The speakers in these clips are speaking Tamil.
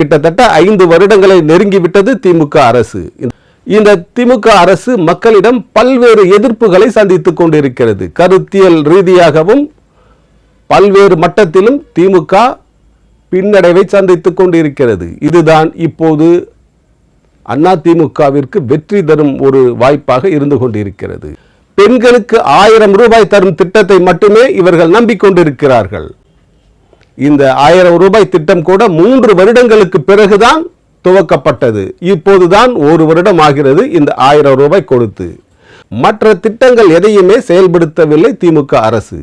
கிட்டத்தட்ட 5 வருடங்களை நெருங்கிவிட்டது திமுக அரசு. இந்த திமுக அரசு மக்களிடம் பல்வேறு எதிர்ப்புகளை சந்தித்துக் கொண்டிருக்கிறது. கருத்தியல் ரீதியாகவும் பல்வேறு மட்டத்திலும் திமுக பின்னடைவை சந்தித்துக் கொண்டிருக்கிறது. இதுதான் இப்போது அதிமுகவிற்கு வெற்றி தரும் ஒரு வாய்ப்பாக இருந்து கொண்டிருக்கிறது. பெண்களுக்கு 1000 ரூபாய் தரும் திட்டத்தை மட்டுமே இவர்கள் நம்பிக்கொண்டிருக்கிறார்கள். இந்த 1000 ரூபாய் திட்டம் கூட 3 வருடங்களுக்கு பிறகுதான் துவக்கப்பட்டது. இப்போதுதான் 1 வருடம் ஆகிறது இந்த 1000 ரூபாய் கொடுத்து. மற்ற திட்டங்கள் எதையுமே செயல்படுத்தவில்லை திமுக அரசு.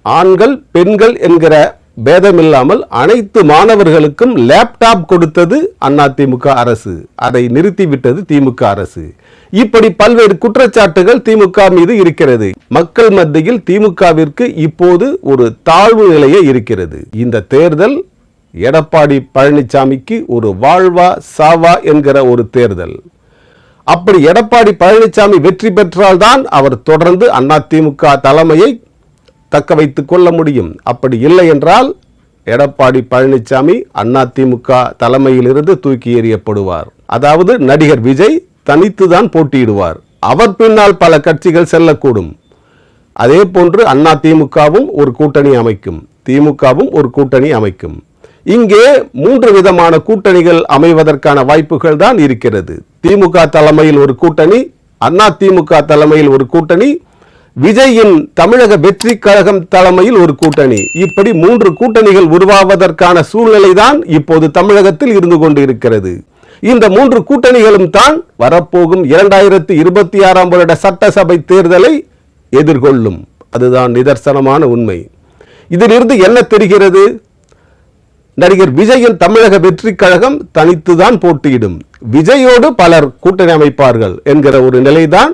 ஆண்கள் பெண்கள் என்கிற பேதமில்லாமல் அனைத்து மாணவர்களுக்கும் லேப்டாப் கொடுத்தது அதிமுக அரசு. அதை நிறுத்திவிட்டது திமுக அரசு. இப்படி பல்வேறு குற்றச்சாட்டுகள் திமுக மீது இருக்கிறது. மக்கள் மத்தியில் திமுகவிற்கு இப்போது ஒரு தாழ்வு நிலையே இருக்கிறது. இந்த தேர்தல் எடப்பாடி பழனிசாமிக்கு ஒரு வாழ்வா சாவா என்கிற ஒரு தேர்தல். அப்படி எடப்பாடி பழனிசாமி வெற்றி பெற்றால்தான் அவர் தொடர்ந்து அதிமுக தலைமையை தக்க வைத்துக் கொள்ள முடியும். அப்படி இல்லை என்றால் எடப்பாடி பழனிசாமி அதிமுக தலைமையிலிருந்து தூக்கி எறியப்படுவார். அதாவது நடிகர் விஜய் தனித்துதான் போட்டியிடுவார். அவர் பின்னால் பல கட்சிகள் செல்லக்கூடும். அதே போன்று அதிமுகவும் ஒரு கூட்டணி அமைக்கும், திமுகவும் ஒரு கூட்டணி அமைக்கும். இங்கே 3 விதமான கூட்டணிகள் அமைவதற்கான வாய்ப்புகள் தான் இருக்கிறது. திமுக தலைமையில் ஒரு கூட்டணி, அதிமுக தலைமையில் ஒரு கூட்டணி, விஜயின் தமிழக வெற்றி கழகம் தலைமையில் ஒரு கூட்டணி. இப்படி 3 கூட்டணிகள் உருவாவதற்கான சூழ்நிலை தான் இப்போது தமிழகத்தில் இருந்து கொண்டு இருக்கிறது. இந்த 3 கூட்டணிகளும் தான் வரப்போகும் 2026ஆம் வருட சட்டசபை தேர்தலை எதிர்கொள்ளும். அதுதான் நிதர்சனமான உண்மை. இதிலிருந்து என்ன தெரிகிறது? நடிகர் விஜயின் தமிழக வெற்றி கழகம் தனித்துதான் போட்டியிடும், விஜயோடு பலர் கூட்டணி அமைப்பார்கள் என்கிற ஒரு நிலைதான்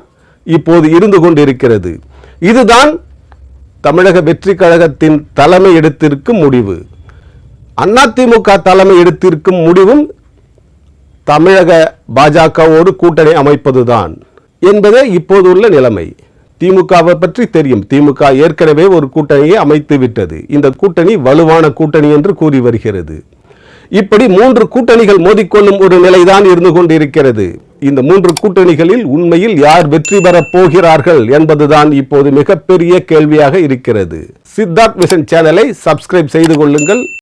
இப்போது இருந்து கொண்டிருக்கிறது. இதுதான் தமிழக வெற்றி கழகத்தின் தலைமை எடுத்திருக்கும் முடிவு. அதிமுக தலைமை எடுத்திருக்கும் முடிவும் தமிழக பாஜகவோடு கூட்டணி அமைப்பதுதான் என்பதே இப்போது உள்ள நிலைமை. திமுகவை பற்றி தெரியும். திமுக ஏற்கனவே ஒரு கூட்டணியை அமைத்து விட்டது. இந்த கூட்டணி வலுவான கூட்டணி என்று கூறி வருகிறது. இப்படி 3 கூட்டணிகள் மோதிக்கொள்ளும் ஒரு நிலைதான் இருந்து கொண்டிருக்கிறது. இந்த 3 கூட்டணிகளில் உண்மையில் யார் வெற்றி பெறப் போகிறார்கள் என்பதுதான் இப்போது மிகப்பெரிய கேள்வியாக இருக்கிறது. சித்தார்த் விஷன் சேனலை சப்ஸ்கிரைப் செய்து கொள்ளுங்கள்.